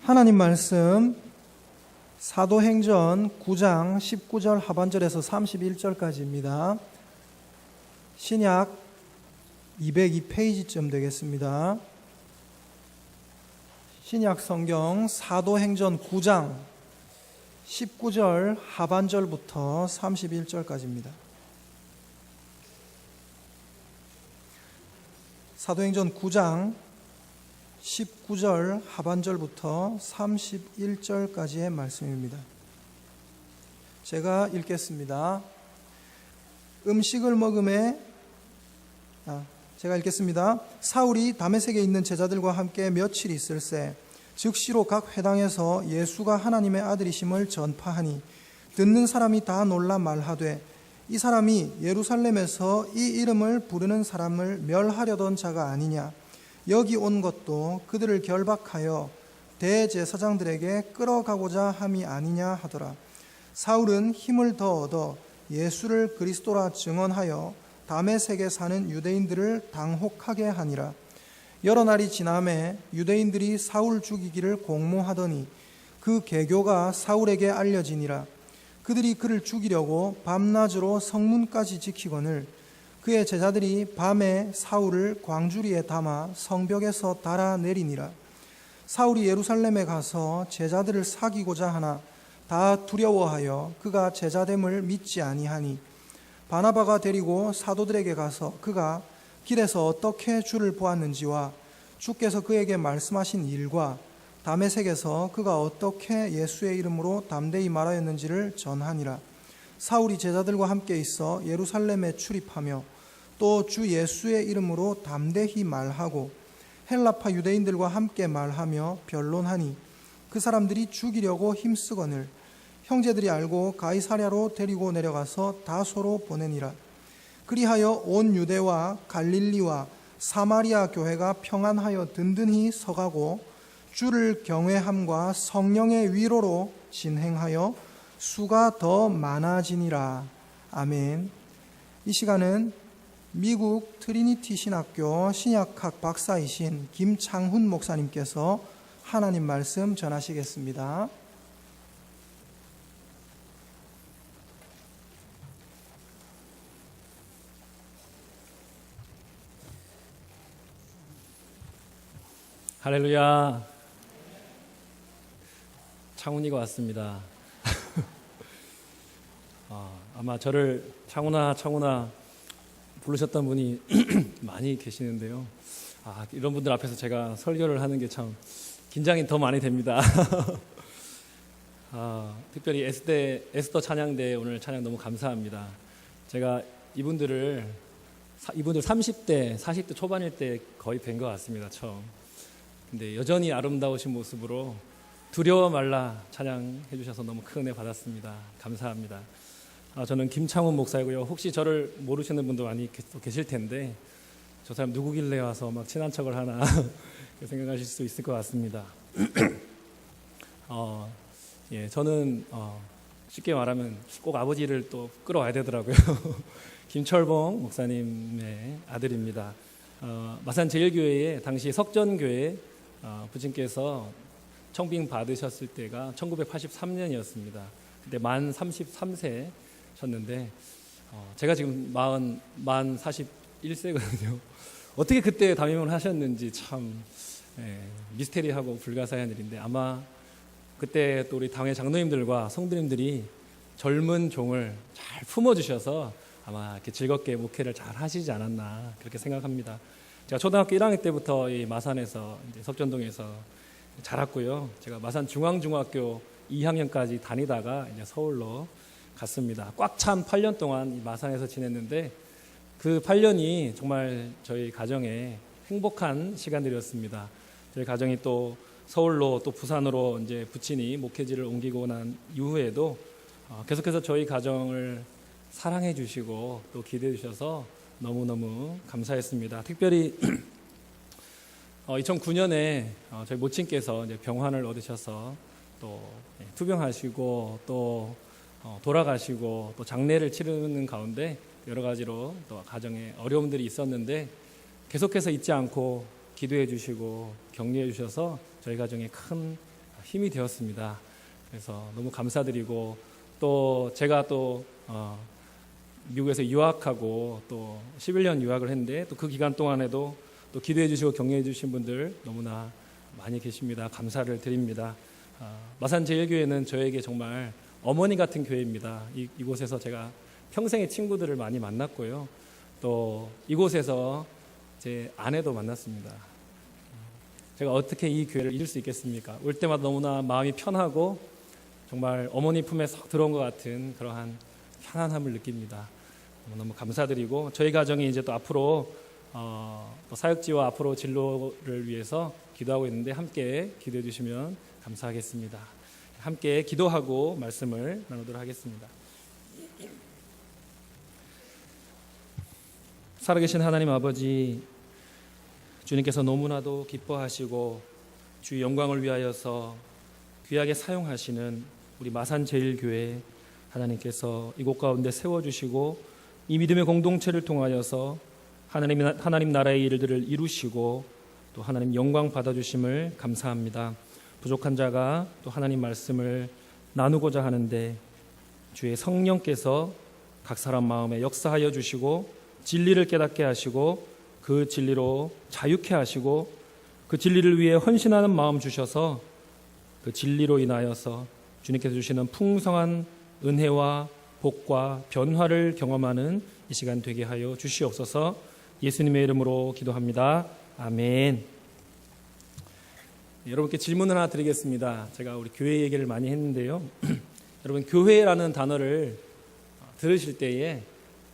하나님 말씀 사도행전 9장 19절 하반절에서 31절까지입니다. 신약 202페이지쯤 되겠습니다. 신약 성경 사도행전 9장 19절 하반절부터 31절까지입니다. 사도행전 9장 19절 하반절부터 31절까지의 말씀입니다. 제가 읽겠습니다. 음식을 먹음에 제가 읽겠습니다. 사울이 다메섹에 있는 제자들과 함께 며칠 있을새 즉시로 각 회당에서 예수가 하나님의 아들이심을 전파하니 듣는 사람이 다 놀라 말하되 이 사람이 예루살렘에서 이 이름을 부르는 사람을 멸하려던 자가 아니냐. 여기 온 것도 그들을 결박하여 대제사장들에게 끌어가고자 함이 아니냐 하더라. 사울은 힘을 더 얻어 예수를 그리스도라 증언하여 다메섹에 사는 유대인들을 당혹하게 하니라. 여러 날이 지나매 유대인들이 사울 죽이기를 공모하더니 그 계교가 사울에게 알려지니라. 그들이 그를 죽이려고 밤낮으로 성문까지 지키거늘 그의 제자들이 밤에 사울을 광주리에 담아 성벽에서 달아내리니라. 사울이 예루살렘에 가서 제자들을 사귀고자 하나 다 두려워하여 그가 제자됨을 믿지 아니하니 바나바가 데리고 사도들에게 가서 그가 길에서 어떻게 주를 보았는지와 주께서 그에게 말씀하신 일과 다메섹에서 그가 어떻게 예수의 이름으로 담대히 말하였는지를 전하니라. 사울이 제자들과 함께 있어 예루살렘에 출입하며 또 주 예수의 이름으로 담대히 말하고 헬라파 유대인들과 함께 말하며 변론하니 그 사람들이 죽이려고 힘쓰거늘 형제들이 알고 가이사랴로 데리고 내려가서 다소로 보내니라. 그리하여 온 유대와 갈릴리와 사마리아 교회가 평안하여 든든히 서가고 주를 경외함과 성령의 위로로 진행하여 수가 더 많아지니라. 아멘. 이 시간은 미국 트리니티 신학교 신약학 박사이신 김창훈 목사님께서 하나님 말씀 전하시겠습니다. 할렐루야. 창훈이가 왔습니다. 아마 저를 창훈아 부르셨던 분이 많이 계시는데요. 이런 분들 앞에서 제가 설교를 하는 게 참 긴장이 더 많이 됩니다. 특별히 에스더 찬양대 오늘 찬양 너무 감사합니다. 제가 이분들 30대, 40대 초반일 때 거의 뵌 것 같습니다. 처음. 근데 여전히 아름다우신 모습으로 두려워 말라 찬양해 주셔서 너무 큰 은혜 받았습니다. 감사합니다. 저는 김창훈 목사이고요. 혹시 저를 모르시는 분도 많이 계실 텐데 저 사람 누구길래 와서 막 친한 척을 하나 생각하실 수 있을 것 같습니다. 저는 쉽게 말하면 꼭 아버지를 또 끌어와야 되더라고요. 김철봉 목사님의 아들입니다. 마산 제일교회에 당시 석전교회 부친께서 청빙 받으셨을 때가 1983년이었습니다. 그때 만 33세 셨는데 제가 지금 만 41세거든요. 어떻게 그때 담임을 하셨는지 참 미스테리하고 불가사의한 일인데 아마 그때 또 우리 당회 장로님들과 성도님들이 젊은 종을 잘 품어주셔서 아마 이렇게 즐겁게 목회를 잘 하시지 않았나 그렇게 생각합니다. 제가 초등학교 1학년 때부터 이 마산에서 이제 석전동에서 자랐고요. 제가 마산 중앙중학교 2학년까지 다니다가 이제 서울로 갔습니다. 꽉 찬 8년 동안 이 마산에서 지냈는데 그 8년이 정말 저희 가정에 행복한 시간들이었습니다. 저희 가정이 또 서울로 또 부산으로 이제 부친이 목회지를 옮기고 난 이후에도 계속해서 저희 가정을 사랑해 주시고 또 기대해 주셔서 너무너무 감사했습니다. 특별히 2009년에 저희 모친께서 이제 병환을 얻으셔서 또 투병하시고 또 돌아가시고 또 장례를 치르는 가운데 여러 가지로 또 가정에 어려움들이 있었는데 계속해서 잊지 않고 기도해 주시고 격려해 주셔서 저희 가정에 큰 힘이 되었습니다. 그래서 너무 감사드리고 또 제가 또 미국에서 유학하고 또 11년 유학을 했는데 또 그 기간 동안에도 또 기도해 주시고 격려해 주신 분들 너무나 많이 계십니다. 감사를 드립니다. 마산제일교회는 저에게 정말 어머니 같은 교회입니다. 이곳에서 제가 평생의 친구들을 많이 만났고요. 또 이곳에서 제 아내도 만났습니다. 제가 어떻게 이 교회를 잃을 수 있겠습니까? 올 때마다 너무나 마음이 편하고 정말 어머니 품에 쏙 들어온 것 같은 그러한 편안함을 느낍니다. 너무 감사드리고 저희 가정이 이제 또 앞으로 또 사역지와 앞으로 진로를 위해서 기도하고 있는데 함께 기도해 주시면 감사하겠습니다. 함께 기도하고 말씀을 나누도록 하겠습니다. 살아계신 하나님 아버지, 주님께서 너무나도 기뻐하시고 주의 영광을 위하여서 귀하게 사용하시는 우리 마산제일교회 하나님께서 이곳 가운데 세워주시고 이 믿음의 공동체를 통하여서 하나님 나라의 일들을 이루시고 또 하나님 영광 받아주심을 감사합니다. 부족한 자가 또 하나님 말씀을 나누고자 하는데 주의 성령께서 각 사람 마음에 역사하여 주시고 진리를 깨닫게 하시고 그 진리로 자유케 하시고 그 진리를 위해 헌신하는 마음 주셔서 그 진리로 인하여서 주님께서 주시는 풍성한 은혜와 복과 변화를 경험하는 이 시간 되게 하여 주시옵소서. 예수님의 이름으로 기도합니다. 아멘. 여러분께 질문을 하나 드리겠습니다. 제가 우리 교회 얘기를 많이 했는데요. 여러분, 교회라는 단어를 들으실 때에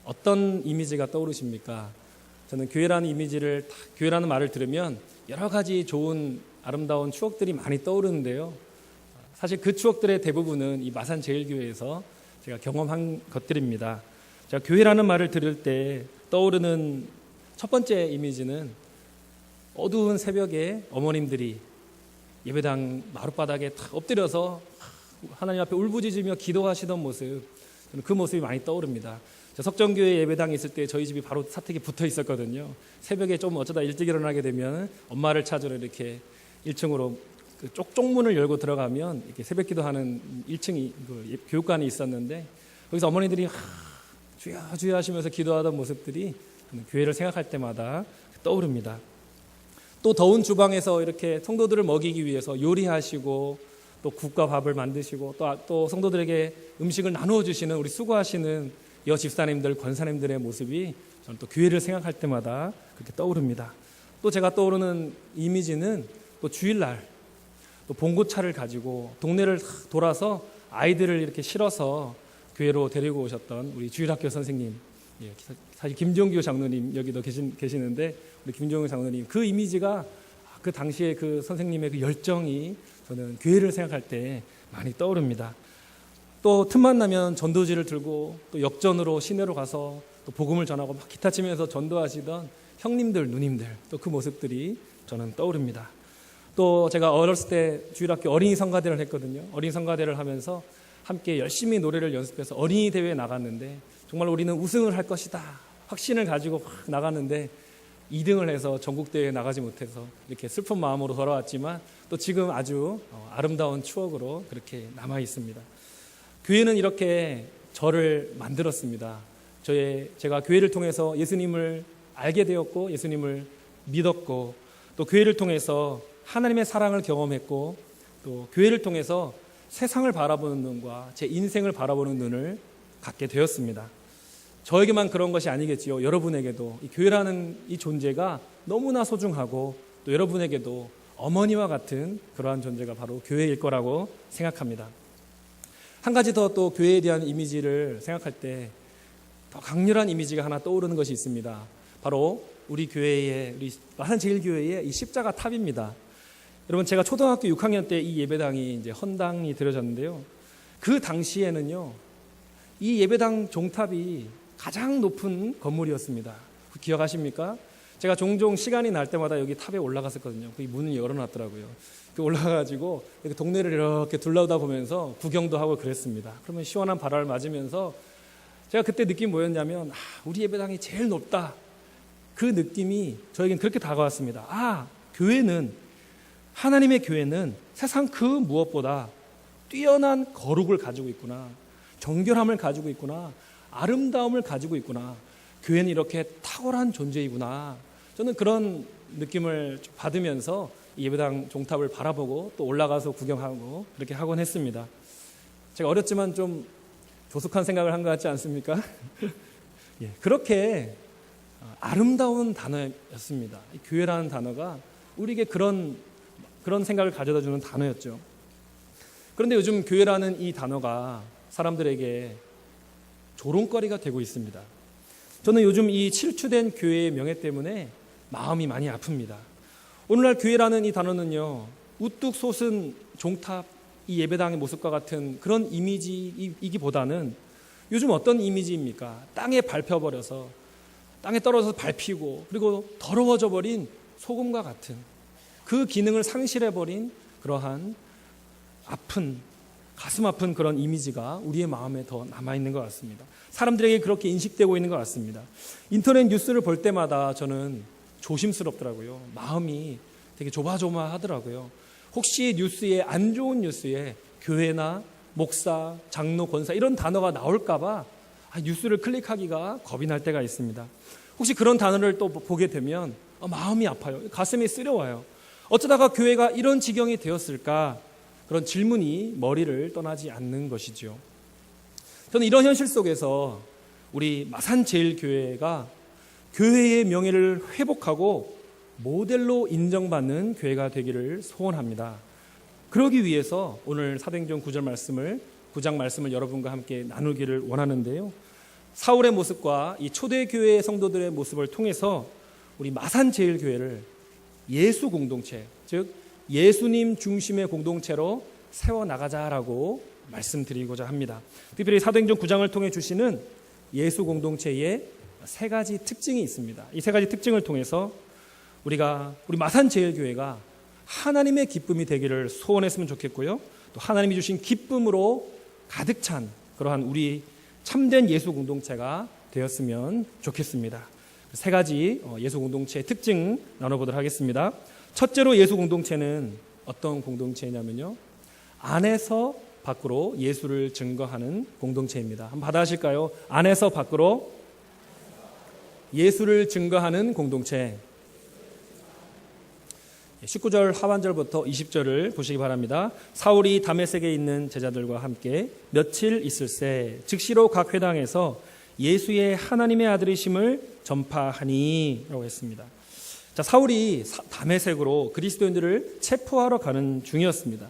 어떤 이미지가 떠오르십니까? 저는 교회라는 말을 들으면 여러 가지 좋은 아름다운 추억들이 많이 떠오르는데요. 사실 그 추억들의 대부분은 이 마산제일교회에서 제가 경험한 것들입니다. 제가 교회라는 말을 들을 때 떠오르는 첫 번째 이미지는 어두운 새벽에 어머님들이 예배당 마룻바닥에 탁 엎드려서 하나님 앞에 울부짖으며 기도하시던 모습, 저는 그 모습이 많이 떠오릅니다. 석정교회 예배당에 있을 때 저희 집이 바로 사택에 붙어 있었거든요. 새벽에 좀 어쩌다 일찍 일어나게 되면 엄마를 찾으러 이렇게 1층으로 그 쪽문을 열고 들어가면 이렇게 새벽 기도하는 1층이 그 교육관이 있었는데 거기서 어머니들이 주여 주여 하시면서 기도하던 모습들이 교회를 생각할 때마다 떠오릅니다. 또 더운 주방에서 이렇게 성도들을 먹이기 위해서 요리하시고 또 국과 밥을 만드시고 또 성도들에게 음식을 나누어 주시는 우리 수고하시는 여 집사님들, 권사님들의 모습이 저는 또 교회를 생각할 때마다 그렇게 떠오릅니다. 또 제가 떠오르는 이미지는 또 주일날 또 봉고차를 가지고 동네를 돌아서 아이들을 이렇게 실어서 교회로 데리고 오셨던 우리 주일학교 선생님, 사실 김종규 장로님 여기도 계시는데 우리 김종규 장로님, 그 이미지가 그 당시에 그 선생님의 그 열정이 저는 교회를 생각할 때 많이 떠오릅니다. 또 틈만 나면 전도지를 들고 또 역전으로 시내로 가서 또 복음을 전하고 막 기타 치면서 전도하시던 형님들, 누님들, 또 그 모습들이 저는 떠오릅니다. 또 제가 어렸을 때 주일학교 어린이 성가대를 했거든요. 어린이 성가대를 하면서 함께 열심히 노래를 연습해서 어린이 대회에 나갔는데 정말 우리는 우승을 할 것이다 확신을 가지고 확 나갔는데 2등을 해서 전국대회에 나가지 못해서 이렇게 슬픈 마음으로 돌아왔지만 또 지금 아주 아름다운 추억으로 그렇게 남아 있습니다. 교회는 이렇게 저를 만들었습니다. 제가 교회를 통해서 예수님을 알게 되었고 예수님을 믿었고 또 교회를 통해서 하나님의 사랑을 경험했고 또 교회를 통해서 세상을 바라보는 눈과 제 인생을 바라보는 눈을 갖게 되었습니다. 저에게만 그런 것이 아니겠지요. 여러분에게도 이 교회라는 이 존재가 너무나 소중하고 또 여러분에게도 어머니와 같은 그러한 존재가 바로 교회일 거라고 생각합니다. 한 가지 더 또 교회에 대한 이미지를 생각할 때 더 강렬한 이미지가 하나 떠오르는 것이 있습니다. 바로 우리 마산제일교회의 이 십자가 탑입니다. 여러분, 제가 초등학교 6학년 때 이 예배당이 이제 헌당이 드려졌는데요. 그 당시에는요, 이 예배당 종탑이 가장 높은 건물이었습니다. 기억하십니까? 제가 종종 시간이 날 때마다 여기 탑에 올라갔었거든요. 그 문을 열어놨더라고요. 올라가가지고 이렇게 동네를 이렇게 둘러다 보면서 구경도 하고 그랬습니다. 그러면 시원한 바람을 맞으면서 제가 그때 느낌이 뭐였냐면 우리 예배당이 제일 높다. 그 느낌이 저에겐 그렇게 다가왔습니다. 교회는, 하나님의 교회는 세상 그 무엇보다 뛰어난 거룩을 가지고 있구나, 정결함을 가지고 있구나, 아름다움을 가지고 있구나, 교회는 이렇게 탁월한 존재이구나. 저는 그런 느낌을 받으면서 예배당 종탑을 바라보고 또 올라가서 구경하고 그렇게 하곤 했습니다. 제가 어렸지만 좀 조숙한 생각을 한 것 같지 않습니까? 예, 그렇게 아름다운 단어였습니다. 교회라는 단어가 우리에게 그런 생각을 가져다 주는 단어였죠. 그런데 요즘 교회라는 이 단어가 사람들에게 조롱거리가 되고 있습니다. 저는 요즘 이 실추된 교회의 명예 때문에 마음이 많이 아픕니다. 오늘날 교회라는 이 단어는요, 우뚝 솟은 종탑, 이 예배당의 모습과 같은 그런 이미지이기보다는 요즘 어떤 이미지입니까? 땅에 밟혀버려서, 땅에 떨어져서 밟히고, 그리고 더러워져 버린 소금과 같은 그 기능을 상실해버린 그러한 아픈, 가슴 아픈 그런 이미지가 우리의 마음에 더 남아있는 것 같습니다. 사람들에게 그렇게 인식되고 있는 것 같습니다. 인터넷 뉴스를 볼 때마다 저는 조심스럽더라고요. 마음이 되게 조마조마하더라고요. 혹시 뉴스에, 안 좋은 뉴스에 교회나 목사, 장로, 권사 이런 단어가 나올까봐 뉴스를 클릭하기가 겁이 날 때가 있습니다. 혹시 그런 단어를 또 보게 되면 마음이 아파요. 가슴이 쓰려와요. 어쩌다가 교회가 이런 지경이 되었을까? 그런 질문이 머리를 떠나지 않는 것이죠. 저는 이런 현실 속에서 우리 마산제일교회가 교회의 명예를 회복하고 모델로 인정받는 교회가 되기를 소원합니다. 그러기 위해서 오늘 사도행전 9장 말씀을 여러분과 함께 나누기를 원하는데요. 사울의 모습과 이 초대교회 성도들의 모습을 통해서 우리 마산제일교회를 예수 공동체, 즉 예수님 중심의 공동체로 세워나가자라고 말씀드리고자 합니다. 특별히 사도행전 9장을 통해 주시는 예수 공동체의 세 가지 특징이 있습니다. 이 세 가지 특징을 통해서 우리 마산제일교회가 하나님의 기쁨이 되기를 소원했으면 좋겠고요. 또 하나님이 주신 기쁨으로 가득 찬 그러한 우리 참된 예수 공동체가 되었으면 좋겠습니다. 세 가지 예수 공동체의 특징 나눠보도록 하겠습니다. 첫째로 예수 공동체는 어떤 공동체냐면요, 안에서 밖으로 예수를 증거하는 공동체입니다. 한번 받아하실까요? 안에서 밖으로 예수를 증거하는 공동체. 19절 하반절부터 20절을 보시기 바랍니다. 사울이 다메섹에 있는 제자들과 함께 며칠 있을새 즉시로 각 회당에서 예수의 하나님의 아들이심을 전파하니 라고 했습니다. 자, 사울이 다메섹으로 그리스도인들을 체포하러 가는 중이었습니다.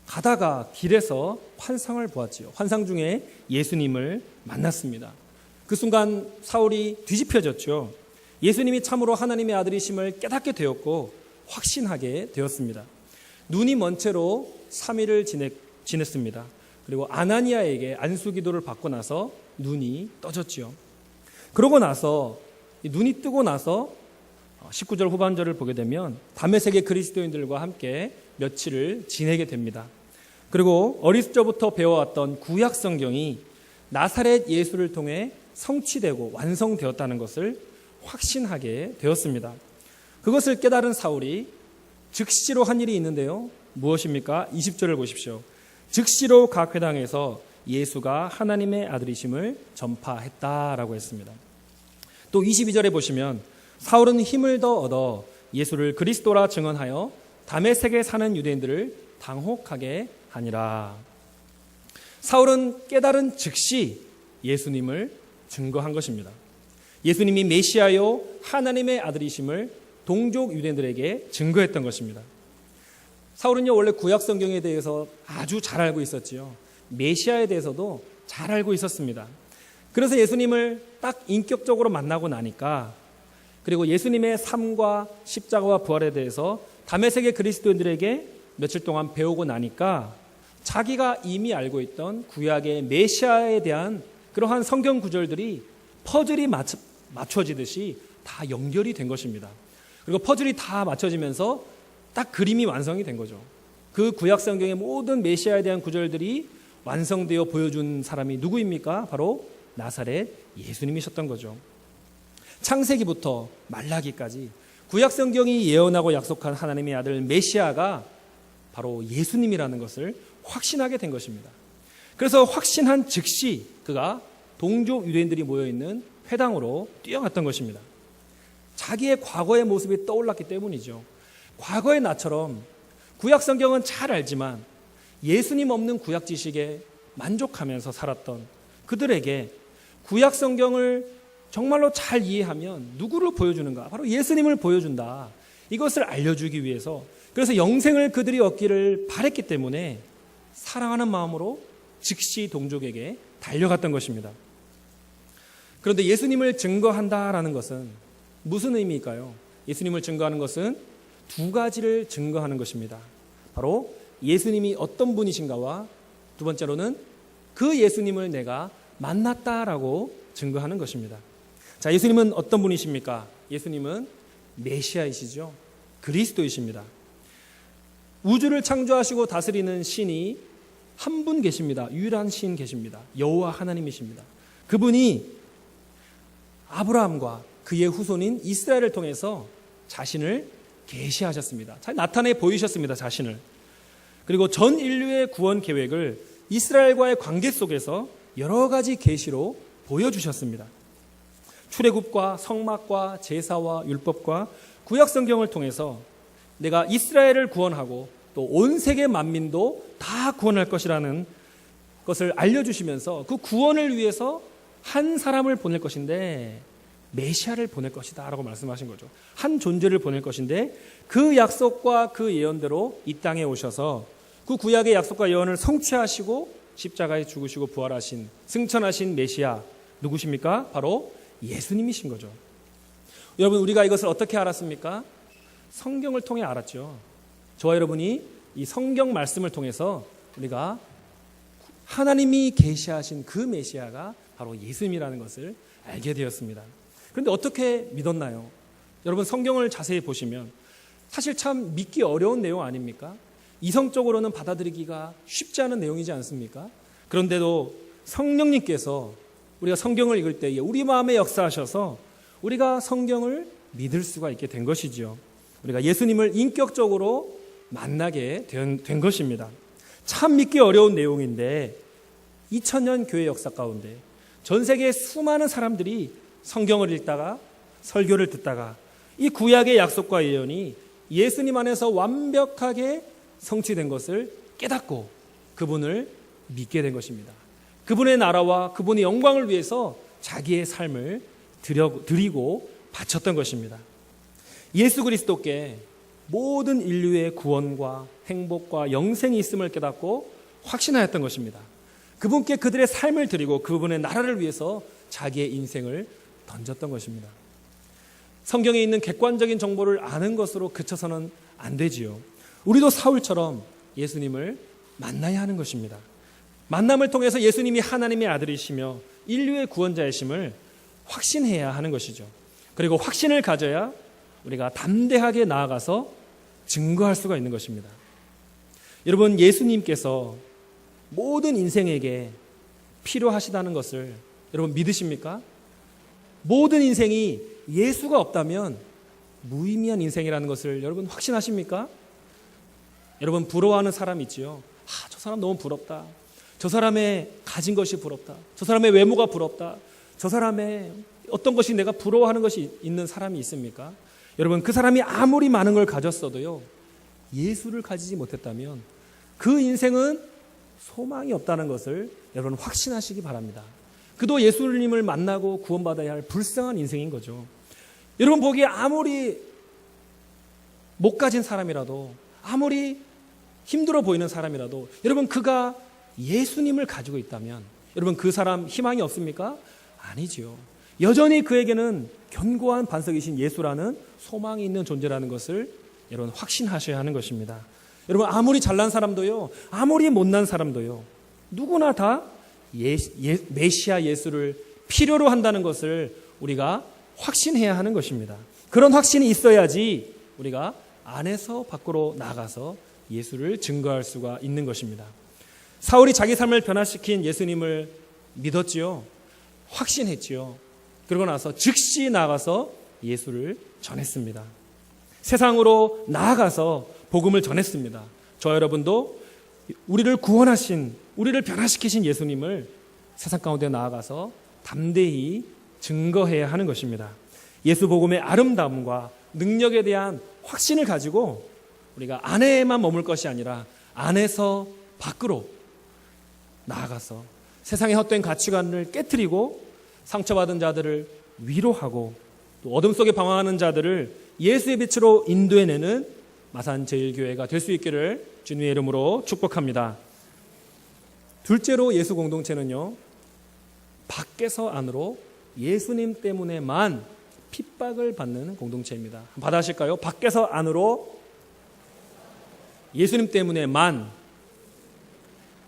가다가 길에서 환상을 보았지요. 환상 중에 예수님을 만났습니다. 그 순간 사울이 뒤집혀졌죠. 예수님이 참으로 하나님의 아들이심을 깨닫게 되었고 확신하게 되었습니다. 눈이 먼 채로 3일을 지냈습니다. 그리고 아나니아에게 안수기도를 받고 나서 눈이 떠졌지요. 그러고 나서 눈이 뜨고 나서 19절 후반절을 보게 되면 다메섹의 그리스도인들과 함께 며칠을 지내게 됩니다. 그리고 어릴 적부터 배워왔던 구약 성경이 나사렛 예수를 통해 성취되고 완성되었다는 것을 확신하게 되었습니다. 그것을 깨달은 사울이 즉시로 한 일이 있는데요. 무엇입니까? 20절을 보십시오. 즉시로 각 회당에서 예수가 하나님의 아들이심을 전파했다라고 했습니다. 또 22절에 보시면 사울은 힘을 더 얻어 예수를 그리스도라 증언하여 다메섹에 사는 유대인들을 당혹하게 하니라. 사울은 깨달은 즉시 예수님을 증거한 것입니다. 예수님이 메시아요 하나님의 아들이심을 동족 유대인들에게 증거했던 것입니다. 사울은요, 원래 구약 성경에 대해서 아주 잘 알고 있었지요. 메시아에 대해서도 잘 알고 있었습니다. 그래서 예수님을 딱 인격적으로 만나고 나니까, 그리고 예수님의 삶과 십자가와 부활에 대해서 다메섹의 그리스도인들에게 며칠 동안 배우고 나니까 자기가 이미 알고 있던 구약의 메시아에 대한 그러한 성경 구절들이 퍼즐이 맞춰지듯이 다 연결이 된 것입니다. 그리고 퍼즐이 다 맞춰지면서 딱 그림이 완성이 된 거죠. 그 구약 성경의 모든 메시아에 대한 구절들이 완성되어 보여준 사람이 누구입니까? 바로 나사렛 예수님이셨던 거죠. 창세기부터 말라기까지 구약 성경이 예언하고 약속한 하나님의 아들 메시아가 바로 예수님이라는 것을 확신하게 된 것입니다. 그래서 확신한 즉시 그가 동족 유대인들이 모여있는 회당으로 뛰어갔던 것입니다. 자기의 과거의 모습이 떠올랐기 때문이죠. 과거의 나처럼 구약 성경은 잘 알지만 예수님 없는 구약 지식에 만족하면서 살았던 그들에게 구약 성경을 정말로 잘 이해하면 누구를 보여주는가? 바로 예수님을 보여준다. 이것을 알려주기 위해서, 그래서 영생을 그들이 얻기를 바랬기 때문에 사랑하는 마음으로 즉시 동족에게 달려갔던 것입니다. 그런데 예수님을 증거한다라는 것은 무슨 의미일까요? 예수님을 증거하는 것은 두 가지를 증거하는 것입니다. 바로 예수님이 어떤 분이신가와 두 번째로는 그 예수님을 내가 만났다라고 증거하는 것입니다. 자, 예수님은 어떤 분이십니까? 예수님은 메시아이시죠. 그리스도이십니다. 우주를 창조하시고 다스리는 신이 한 분 계십니다. 유일한 신 계십니다. 여호와 하나님이십니다. 그분이 아브라함과 그의 후손인 이스라엘을 통해서 자신을 계시하셨습니다. 잘 나타내 보이셨습니다. 자신을. 그리고 전 인류의 구원 계획을 이스라엘과의 관계 속에서 여러 가지 계시로 보여주셨습니다. 출애굽과 성막과 제사와 율법과 구약 성경을 통해서 내가 이스라엘을 구원하고 또 온 세계 만민도 다 구원할 것이라는 것을 알려주시면서 그 구원을 위해서 한 사람을 보낼 것인데 메시아를 보낼 것이다 라고 말씀하신 거죠. 한 존재를 보낼 것인데 그 약속과 그 예언대로 이 땅에 오셔서 그 구약의 약속과 예언을 성취하시고 십자가에 죽으시고 부활하신 승천하신 메시아 누구십니까? 바로 예수님이신 거죠. 여러분, 우리가 이것을 어떻게 알았습니까? 성경을 통해 알았죠. 저와 여러분이 이 성경 말씀을 통해서 우리가 하나님이 계시하신 그 메시아가 바로 예수님이라는 것을 알게 되었습니다. 그런데 어떻게 믿었나요? 여러분, 성경을 자세히 보시면 사실 참 믿기 어려운 내용 아닙니까? 이성적으로는 받아들이기가 쉽지 않은 내용이지 않습니까? 그런데도 성령님께서 우리가 성경을 읽을 때에 우리 마음에 역사하셔서 우리가 성경을 믿을 수가 있게 된 것이죠. 우리가 예수님을 인격적으로 만나게 된 것입니다. 참 믿기 어려운 내용인데 2000년 교회 역사 가운데 전 세계의 수많은 사람들이 성경을 읽다가 설교를 듣다가 이 구약의 약속과 예언이 예수님 안에서 완벽하게 성취된 것을 깨닫고 그분을 믿게 된 것입니다. 그분의 나라와 그분의 영광을 위해서 자기의 삶을 드리고 바쳤던 것입니다. 예수 그리스도께 모든 인류의 구원과 행복과 영생이 있음을 깨닫고 확신하였던 것입니다. 그분께 그들의 삶을 드리고 그분의 나라를 위해서 자기의 인생을 던졌던 것입니다. 성경에 있는 객관적인 정보를 아는 것으로 그쳐서는 안 되지요. 우리도 사울처럼 예수님을 만나야 하는 것입니다. 만남을 통해서 예수님이 하나님의 아들이시며 인류의 구원자이심을 확신해야 하는 것이죠. 그리고 확신을 가져야 우리가 담대하게 나아가서 증거할 수가 있는 것입니다. 여러분, 예수님께서 모든 인생에게 필요하시다는 것을 여러분 믿으십니까? 모든 인생이 예수가 없다면 무의미한 인생이라는 것을 여러분 확신하십니까? 여러분, 부러워하는 사람 있지요. 저 사람 너무 부럽다. 저 사람의 가진 것이 부럽다. 저 사람의 외모가 부럽다. 저 사람의 어떤 것이 내가 부러워하는 것이 있는 사람이 있습니까? 여러분, 그 사람이 아무리 많은 걸 가졌어도요, 예수를 가지지 못했다면 그 인생은 소망이 없다는 것을 여러분 확신하시기 바랍니다. 그도 예수님을 만나고 구원받아야 할 불쌍한 인생인 거죠. 여러분 보기에 아무리 못 가진 사람이라도, 아무리 힘들어 보이는 사람이라도, 여러분 그가 예수님을 가지고 있다면 여러분 그 사람 희망이 없습니까? 아니지요. 여전히 그에게는 견고한 반석이신 예수라는 소망이 있는 존재라는 것을 여러분 확신하셔야 하는 것입니다. 여러분, 아무리 잘난 사람도요, 아무리 못난 사람도요, 누구나 다 메시아 예수를 필요로 한다는 것을 우리가 확신해야 하는 것입니다. 그런 확신이 있어야지 우리가 안에서 밖으로 나가서 예수를 증거할 수가 있는 것입니다. 사울이 자기 삶을 변화시킨 예수님을 믿었지요. 확신했지요. 그러고 나서 즉시 나가서 예수를 전했습니다. 세상으로 나아가서 복음을 전했습니다. 저 여러분도 우리를 구원하신, 우리를 변화시키신 예수님을 세상 가운데 나아가서 담대히 증거해야 하는 것입니다. 예수 복음의 아름다움과 능력에 대한 확신을 가지고 우리가 안에만 머물 것이 아니라 안에서 밖으로 나아가서 세상의 헛된 가치관을 깨트리고 상처받은 자들을 위로하고 또 어둠 속에 방황하는 자들을 예수의 빛으로 인도해내는 마산제일교회가 될 수 있기를 주님의 이름으로 축복합니다. 둘째로 예수 공동체는요, 밖에서 안으로 예수님 때문에만 핍박을 받는 공동체입니다. 받아하실까요? 밖에서 안으로 예수님 때문에만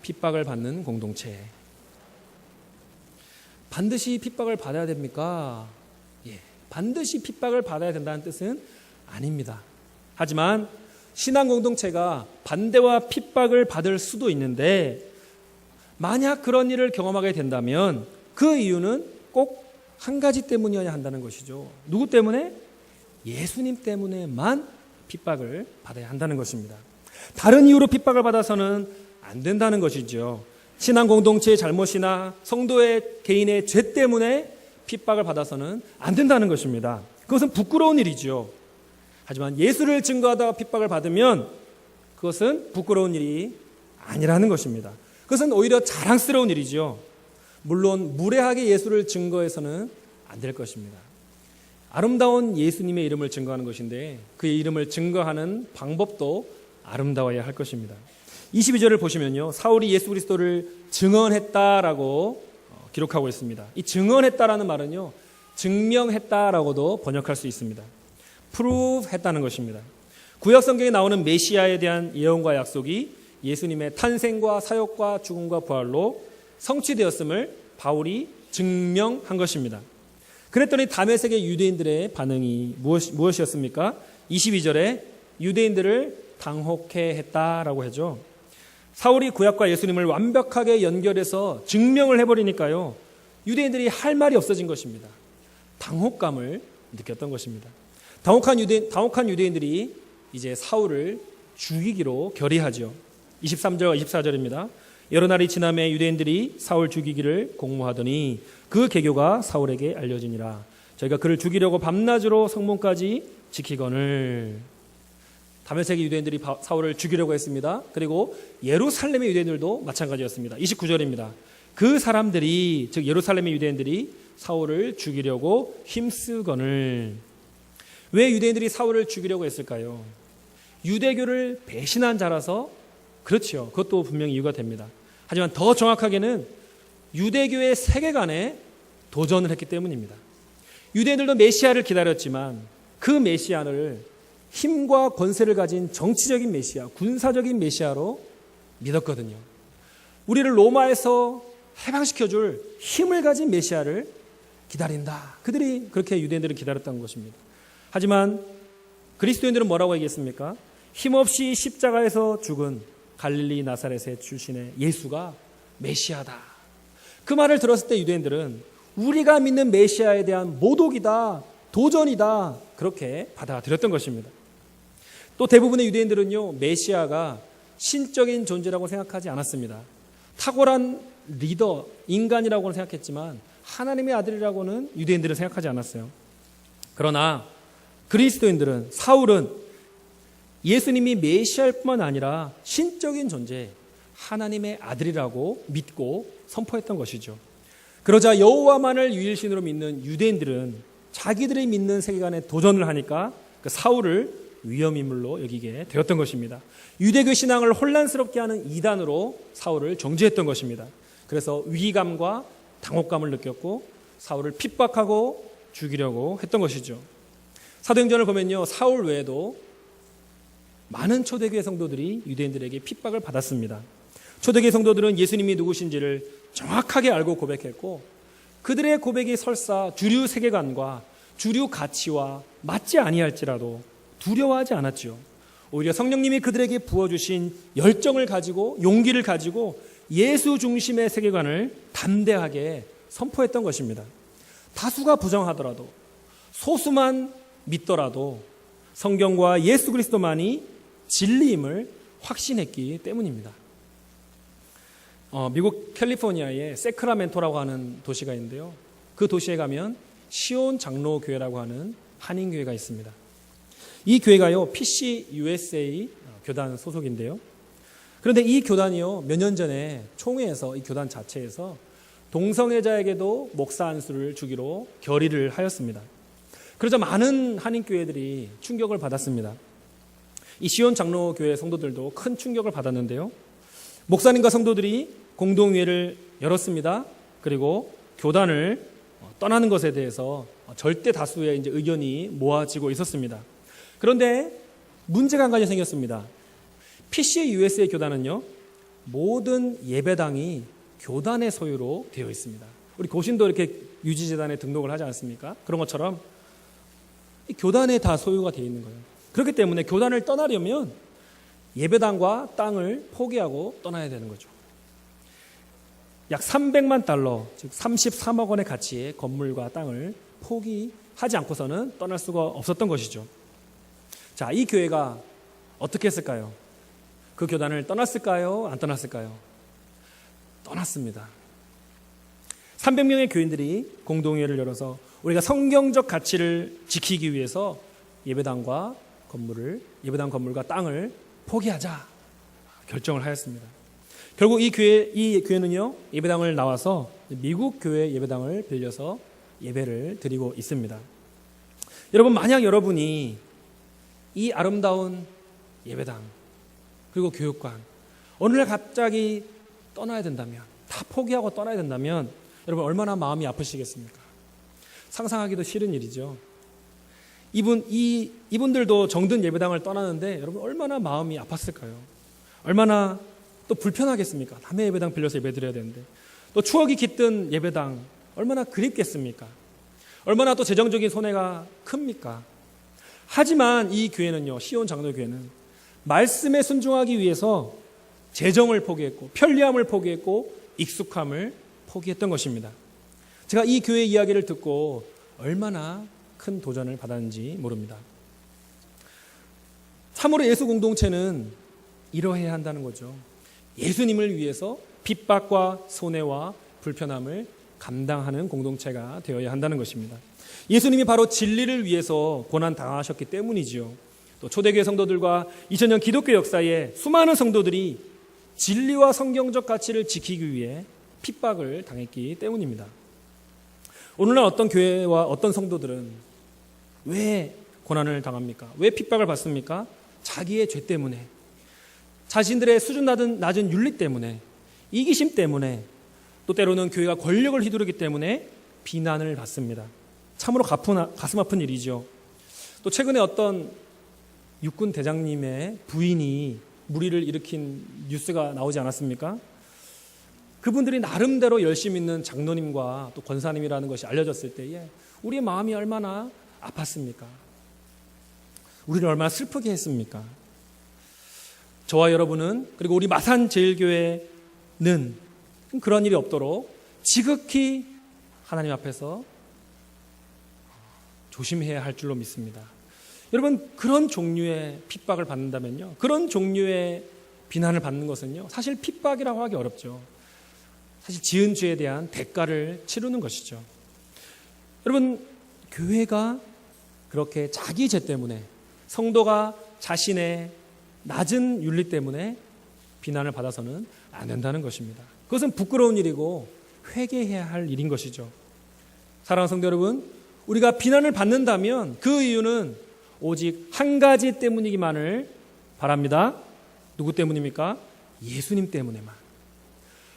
핍박을 받는 공동체. 반드시 핍박을 받아야 됩니까? 예, 반드시 핍박을 받아야 된다는 뜻은 아닙니다. 하지만 신앙 공동체가 반대와 핍박을 받을 수도 있는데 만약 그런 일을 경험하게 된다면 그 이유는 꼭 한 가지 때문이어야 한다는 것이죠. 누구 때문에? 예수님 때문에만 핍박을 받아야 한다는 것입니다. 다른 이유로 핍박을 받아서는 안 된다는 것이죠. 신앙 공동체의 잘못이나 성도의 개인의 죄 때문에 핍박을 받아서는 안 된다는 것입니다. 그것은 부끄러운 일이죠. 하지만 예수를 증거하다가 핍박을 받으면 그것은 부끄러운 일이 아니라는 것입니다. 그것은 오히려 자랑스러운 일이죠. 물론 무례하게 예수를 증거해서는 안 될 것입니다. 아름다운 예수님의 이름을 증거하는 것인데 그의 이름을 증거하는 방법도 아름다워야 할 것입니다. 22절을 보시면요, 사울이 예수 그리스도를 증언했다라고 기록하고 있습니다. 이 증언했다라는 말은요, 증명했다라고도 번역할 수 있습니다. prove 했다는 것입니다. 구약 성경에 나오는 메시아에 대한 예언과 약속이 예수님의 탄생과 사역과 죽음과 부활로 성취되었음을 바울이 증명한 것입니다. 그랬더니 다메섹의 유대인들의 반응이 무엇이었습니까? 22절에 유대인들을 당혹해 했다라고 하죠. 사울이 구약과 예수님을 완벽하게 연결해서 증명을 해버리니까요, 유대인들이 할 말이 없어진 것입니다. 당혹감을 느꼈던 것입니다. 당혹한 유대인들이 이제 사울을 죽이기로 결의하죠. 23절과 24절입니다. 여러 날이 지남에 유대인들이 사울 죽이기를 공모하더니 그 계교가 사울에게 알려지니라. 저희가 그를 죽이려고 밤낮으로 성문까지 지키거늘. 다메섹의 유대인들이 사울을 죽이려고 했습니다. 그리고 예루살렘의 유대인들도 마찬가지였습니다. 29절입니다. 그 사람들이, 즉 예루살렘의 유대인들이 사울을 죽이려고 힘쓰거늘. 왜 유대인들이 사울을 죽이려고 했을까요? 유대교를 배신한 자라서 그렇죠. 그것도 분명히 이유가 됩니다. 하지만 더 정확하게는 유대교의 세계관에 도전을 했기 때문입니다. 유대인들도 메시아를 기다렸지만 그 메시아를 힘과 권세를 가진 정치적인 메시아, 군사적인 메시아로 믿었거든요. 우리를 로마에서 해방시켜줄 힘을 가진 메시아를 기다린다. 그들이 그렇게 유대인들을 기다렸다는 것입니다. 하지만 그리스도인들은 뭐라고 얘기했습니까? 힘없이 십자가에서 죽은 갈릴리 나사렛의 출신의 예수가 메시아다. 그 말을 들었을 때 유대인들은 우리가 믿는 메시아에 대한 모독이다, 도전이다, 그렇게 받아들였던 것입니다. 또 대부분의 유대인들은요, 메시아가 신적인 존재라고 생각하지 않았습니다. 탁월한 리더, 인간이라고는 생각했지만 하나님의 아들이라고는 유대인들은 생각하지 않았어요. 그러나 그리스도인들은, 사울은 예수님이 메시아일 뿐만 아니라 신적인 존재, 하나님의 아들이라고 믿고 선포했던 것이죠. 그러자 여호와만을 유일신으로 믿는 유대인들은 자기들이 믿는 세계관에 도전을 하니까 그 사울을 위험인물로 여기게 되었던 것입니다. 유대교 신앙을 혼란스럽게 하는 이단으로 사울을 정죄했던 것입니다. 그래서 위기감과 당혹감을 느꼈고 사울을 핍박하고 죽이려고 했던 것이죠. 사도행전을 보면요, 사울 외에도 많은 초대교회 성도들이 유대인들에게 핍박을 받았습니다. 초대교회 성도들은 예수님이 누구신지를 정확하게 알고 고백했고 그들의 고백이 설사 주류 세계관과 주류 가치와 맞지 아니할지라도 두려워하지 않았죠. 오히려 성령님이 그들에게 부어주신 열정을 가지고 용기를 가지고 예수 중심의 세계관을 담대하게 선포했던 것입니다. 다수가 부정하더라도 소수만 믿더라도 성경과 예수 그리스도만이 진리임을 확신했기 때문입니다. 미국 캘리포니아에 세크라멘토라고 하는 도시가 있는데요. 그 도시에 가면 시온 장로교회라고 하는 한인교회가 있습니다. 이 교회가요, PCUSA 교단 소속인데요. 그런데 이 교단이요, 몇 년 전에 총회에서 이 교단 자체에서 동성애자에게도 목사 안수를 주기로 결의를 하였습니다. 그러자 많은 한인교회들이 충격을 받았습니다. 이 시온 장로교회 성도들도 큰 충격을 받았는데요. 목사님과 성도들이 공동회를 열었습니다. 그리고 교단을 떠나는 것에 대해서 절대 다수의 이제 의견이 모아지고 있었습니다. 그런데 문제가 한 가지 생겼습니다. PCUSA 교단은요, 모든 예배당이 교단의 소유로 되어 있습니다. 우리 고신도 이렇게 유지재단에 등록을 하지 않습니까? 그런 것처럼 이 교단에 다 소유가 되어 있는 거예요. 그렇기 때문에 교단을 떠나려면 예배당과 땅을 포기하고 떠나야 되는 거죠. 약 300만 달러, 즉 33억 원의 가치의 건물과 땅을 포기하지 않고서는 떠날 수가 없었던 것이죠. 자, 이 교회가 어떻게 했을까요? 그 교단을 떠났을까요? 안 떠났을까요? 떠났습니다. 300명의 교인들이 공동회를 열어서 우리가 성경적 가치를 지키기 위해서 예배당 건물과 땅을 포기하자 결정을 하였습니다. 결국 이 교회는요, 예배당을 나와서 미국 교회 예배당을 빌려서 예배를 드리고 있습니다. 여러분, 만약 여러분이 이 아름다운 예배당 그리고 교육관 어느 날 갑자기 떠나야 된다면, 다 포기하고 떠나야 된다면 여러분 얼마나 마음이 아프시겠습니까? 상상하기도 싫은 일이죠. 이분들도 정든 예배당을 떠나는데 여러분 얼마나 마음이 아팠을까요? 얼마나 또 불편하겠습니까? 남의 예배당 빌려서 예배드려야 되는데, 또 추억이 깃든 예배당 얼마나 그립겠습니까? 얼마나 또 재정적인 손해가 큽니까? 하지만 이 교회는요, 시온 장로교회는 말씀에 순종하기 위해서 재정을 포기했고 편리함을 포기했고 익숙함을 포기했던 것입니다. 제가 이 교회 이야기를 듣고 얼마나 큰 도전을 받았는지 모릅니다. 참으로 예수 공동체는 이러해야 한다는 거죠. 예수님을 위해서 핍박과 손해와 불편함을 감당하는 공동체가 되어야 한다는 것입니다. 예수님이 바로 진리를 위해서 고난당하셨기 때문이지요. 또 초대교회 성도들과 2000년 기독교 역사에 수많은 성도들이 진리와 성경적 가치를 지키기 위해 핍박을 당했기 때문입니다. 오늘날 어떤 교회와 어떤 성도들은 왜 고난을 당합니까? 왜 핍박을 받습니까? 자기의 죄 때문에, 자신들의 수준 낮은 윤리 때문에, 이기심 때문에, 또 때로는 교회가 권력을 휘두르기 때문에 비난을 받습니다. 참으로 가슴 아픈 일이죠. 또 최근에 어떤 육군 대장님의 부인이 무리를 일으킨 뉴스가 나오지 않았습니까? 그분들이 나름대로 열심히 있는 장로님과 또 권사님이라는 것이 알려졌을 때에 우리의 마음이 얼마나 아팠습니까? 우리를 얼마나 슬프게 했습니까? 저와 여러분은, 그리고 우리 마산제일교회는 그런 일이 없도록 지극히 하나님 앞에서 조심해야 할 줄로 믿습니다. 여러분, 그런 종류의 핍박을 받는다면요, 그런 종류의 비난을 받는 것은요, 사실 핍박이라고 하기 어렵죠. 사실 지은 죄에 대한 대가를 치르는 것이죠. 여러분, 교회가 그렇게 자기 죄 때문에, 성도가 자신의 낮은 윤리 때문에 비난을 받아서는 안 된다는 것입니다. 그것은 부끄러운 일이고 회개해야 할 일인 것이죠. 사랑하는 성도 여러분, 우리가 비난을 받는다면 그 이유는 오직 한 가지 때문이기만을 바랍니다. 누구 때문입니까? 예수님 때문에만.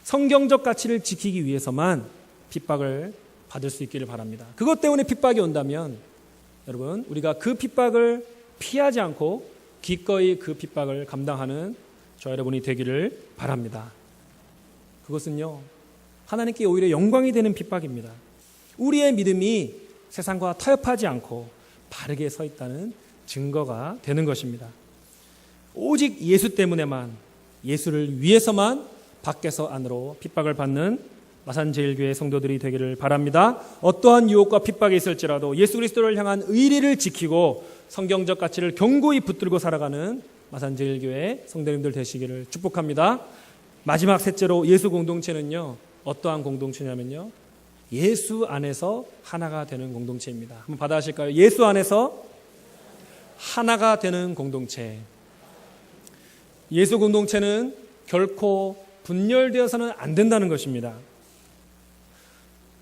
성경적 가치를 지키기 위해서만 핍박을 받을 수 있기를 바랍니다. 그것 때문에 핍박이 온다면 여러분, 우리가 그 핍박을 피하지 않고 기꺼이 그 핍박을 감당하는 저 여러분이 되기를 바랍니다. 그것은요, 하나님께 오히려 영광이 되는 핍박입니다. 우리의 믿음이 세상과 타협하지 않고 바르게 서 있다는 증거가 되는 것입니다. 오직 예수 때문에만, 예수를 위해서만 밖에서 안으로 핍박을 받는 마산제일교회 성도들이 되기를 바랍니다. 어떠한 유혹과 핍박이 있을지라도 예수 그리스도를 향한 의리를 지키고 성경적 가치를 견고히 붙들고 살아가는 마산제일교회 성도님들 되시기를 축복합니다. 마지막 셋째로 예수 공동체는요, 어떠한 공동체냐면요, 예수 안에서 하나가 되는 공동체입니다. 한번 받아하실까요? 예수 안에서 하나가 되는 공동체. 예수 공동체는 결코 분열되어서는 안 된다는 것입니다.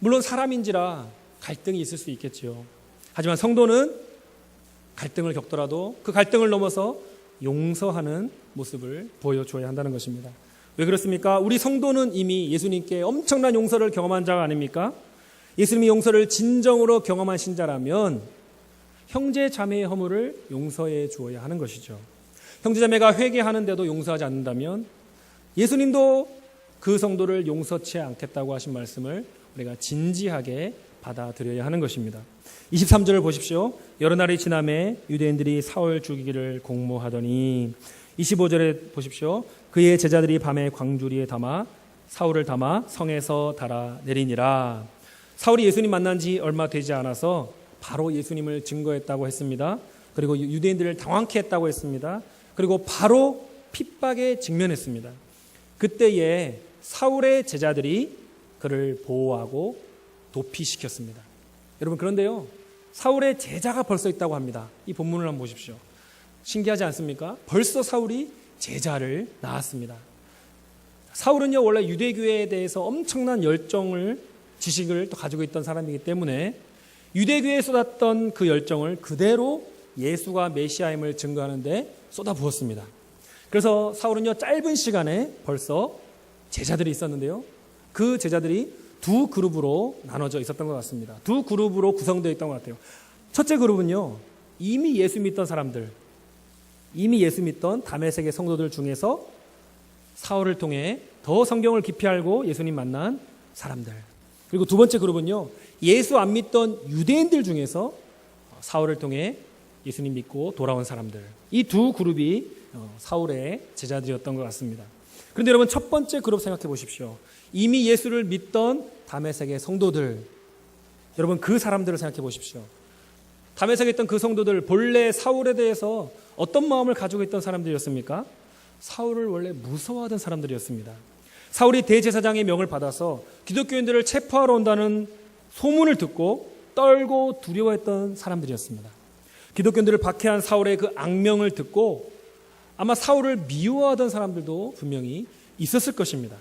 물론 사람인지라 갈등이 있을 수 있겠죠. 하지만 성도는 갈등을 겪더라도 그 갈등을 넘어서 용서하는 모습을 보여줘야 한다는 것입니다. 왜 그렇습니까? 우리 성도는 이미 예수님께 엄청난 용서를 경험한 자가 아닙니까? 예수님이 용서를 진정으로 경험한 신자라면 형제 자매의 허물을 용서해 주어야 하는 것이죠. 형제 자매가 회개하는데도 용서하지 않는다면 예수님도 그 성도를 용서치 않겠다고 하신 말씀을 우리가 진지하게 받아들여야 하는 것입니다. 23절을 보십시오. 여러 날이 지나매 유대인들이 사울 죽이기를 공모하더니 25절에 보십시오. 그의 제자들이 밤에 광주리에 담아 사울을 담아 성에서 달아 내리니라. 사울이 예수님 만난 지 얼마 되지 않아서 바로 예수님을 증거했다고 했습니다. 그리고 유대인들을 당황케 했다고 했습니다. 그리고 바로 핍박에 직면했습니다. 그때에 사울의 제자들이 그를 보호하고 도피시켰습니다. 여러분, 그런데요, 사울의 제자가 벌써 있다고 합니다. 이 본문을 한번 보십시오. 신기하지 않습니까? 벌써 사울이 제자를 낳았습니다. 사울은요, 원래 유대교회에 대해서 엄청난 열정을, 지식을 또 가지고 있던 사람이기 때문에 유대교회에 쏟았던 그 열정을 그대로 예수가 메시아임을 증거하는데 쏟아부었습니다. 그래서 사울은요, 짧은 시간에 벌써 제자들이 있었는데요, 그 제자들이 두 그룹으로 나눠져 있었던 것 같습니다. 두 그룹으로 구성되어 있던 것 같아요. 첫째 그룹은요, 이미 예수 믿던 사람들, 이미 예수 믿던 다메섹의 성도들 중에서 사울을 통해 더 성경을 깊이 알고 예수님 만난 사람들. 그리고 두 번째 그룹은요, 예수 안 믿던 유대인들 중에서 사울을 통해 예수님 믿고 돌아온 사람들. 이 두 그룹이 사울의 제자들이었던 것 같습니다. 그런데 여러분, 첫 번째 그룹 생각해 보십시오. 이미 예수를 믿던 다메섹의 성도들. 여러분, 그 사람들을 생각해 보십시오. 다메섹에 있던 그 성도들, 본래 사울에 대해서 어떤 마음을 가지고 있던 사람들이었습니까? 사울을 원래 무서워하던 사람들이었습니다. 사울이 대제사장의 명을 받아서 기독교인들을 체포하러 온다는 소문을 듣고 떨고 두려워했던 사람들이었습니다. 기독교인들을 박해한 사울의 그 악명을 듣고 아마 사울을 미워하던 사람들도 분명히 있었을 것입니다.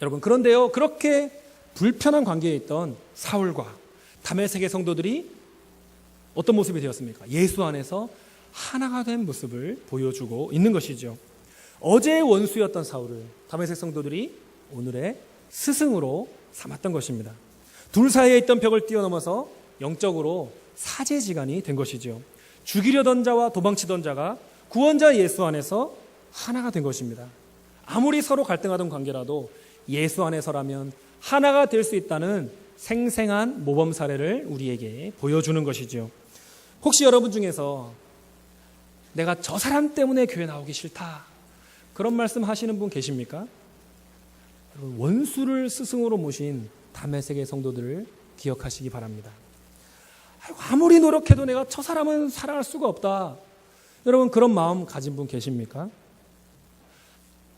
여러분, 그런데요, 그렇게 불편한 관계에 있던 사울과 다메섹의 성도들이 어떤 모습이 되었습니까? 예수 안에서 하나가 된 모습을 보여주고 있는 것이죠. 어제의 원수였던 사울을 다메섹 성도들이 오늘의 스승으로 삼았던 것입니다. 둘 사이에 있던 벽을 뛰어넘어서 영적으로 사제지간이 된 것이죠. 죽이려던 자와 도망치던 자가 구원자 예수 안에서 하나가 된 것입니다. 아무리 서로 갈등하던 관계라도 예수 안에서라면 하나가 될 수 있다는 생생한 모범 사례를 우리에게 보여주는 것이죠. 혹시 여러분 중에서 내가 저 사람 때문에 교회 나오기 싫다, 그런 말씀 하시는 분 계십니까? 원수를 스승으로 모신 다메섹의 성도들을 기억하시기 바랍니다. 아무리 노력해도 내가 저 사람은 사랑할 수가 없다, 여러분, 그런 마음 가진 분 계십니까?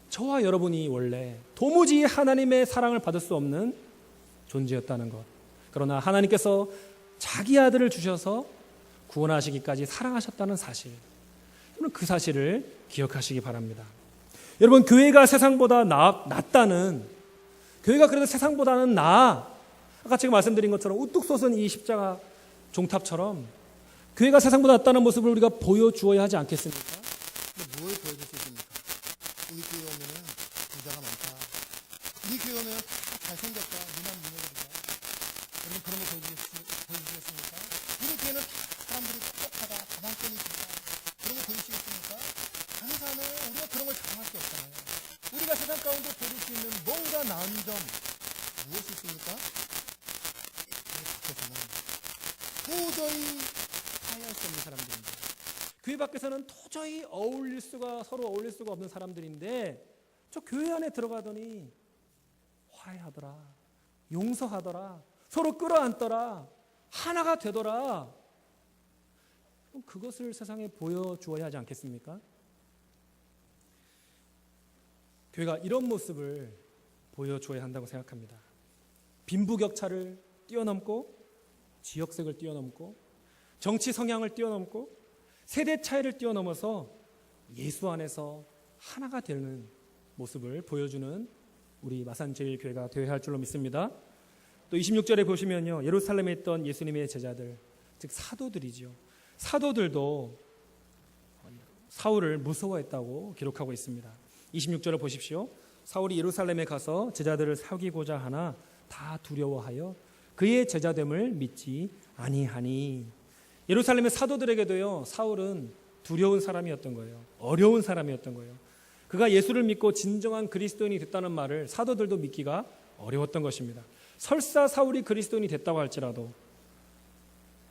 저와 여러분이 원래 도무지 하나님의 사랑을 받을 수 없는 존재였다는 것, 그러나 하나님께서 자기 아들을 주셔서 구원하시기까지 사랑하셨다는 사실, 여러분, 그 사실을 기억하시기 바랍니다. 여러분, 교회가 세상보다 낫다는, 교회가 그래도 세상보다는 나아, 아까 제가 말씀드린 것처럼 우뚝 솟은 이 십자가 종탑처럼 교회가 세상보다 낫다는 모습을 우리가 보여주어야 하지 않겠습니까? 근데 뭘 보여줄 수 있습니까? 우리 교회 오면은 부자가 많다. 우리 교회 오면 다 잘생겼다. 누난 누나들이다. 여러분, 그런 거 보여주시겠습니까? 우리 교회는 다 사람들이 똑똑하다. 다방권이 있다. 그런 거 보여주시겠습니까? 항상은 우리가 그런 걸 자랑할 수 없잖아요. 우리가 세상 가운데 보여줄 수 있는 뭔가 나은 점 무엇이 있습니까? 우리 밖에서는 도저히 화해할 수 없는 사람들입니다. 교회 밖에서는 도저히 서로 어울릴 수가 없는 사람들인데, 저 교회 안에 들어가더니 화해하더라, 용서하더라, 서로 끌어안더라, 하나가 되더라. 그럼 그것을 세상에 보여주어야 하지 않겠습니까? 교회가 이런 모습을 보여줘야 한다고 생각합니다. 빈부격차를 뛰어넘고 지역색을 뛰어넘고 정치 성향을 뛰어넘고 세대 차이를 뛰어넘어서 예수 안에서 하나가 되는 모습을 보여주는 우리 마산제일교회가 되어야 할 줄로 믿습니다. 또 26절에 보시면요, 예루살렘에 있던 예수님의 제자들, 즉 사도들이지요. 사도들도 사울을 무서워했다고 기록하고 있습니다. 26절을 보십시오. 사울이 예루살렘에 가서 제자들을 사귀고자 하나 다 두려워하여 그의 제자됨을 믿지 아니하니. 예루살렘의 사도들에게도요, 사울은 두려운 사람이었던 거예요. 어려운 사람이었던 거예요. 그가 예수를 믿고 진정한 그리스도인이 됐다는 말을 사도들도 믿기가 어려웠던 것입니다. 설사 사울이 그리스도인이 됐다고 할지라도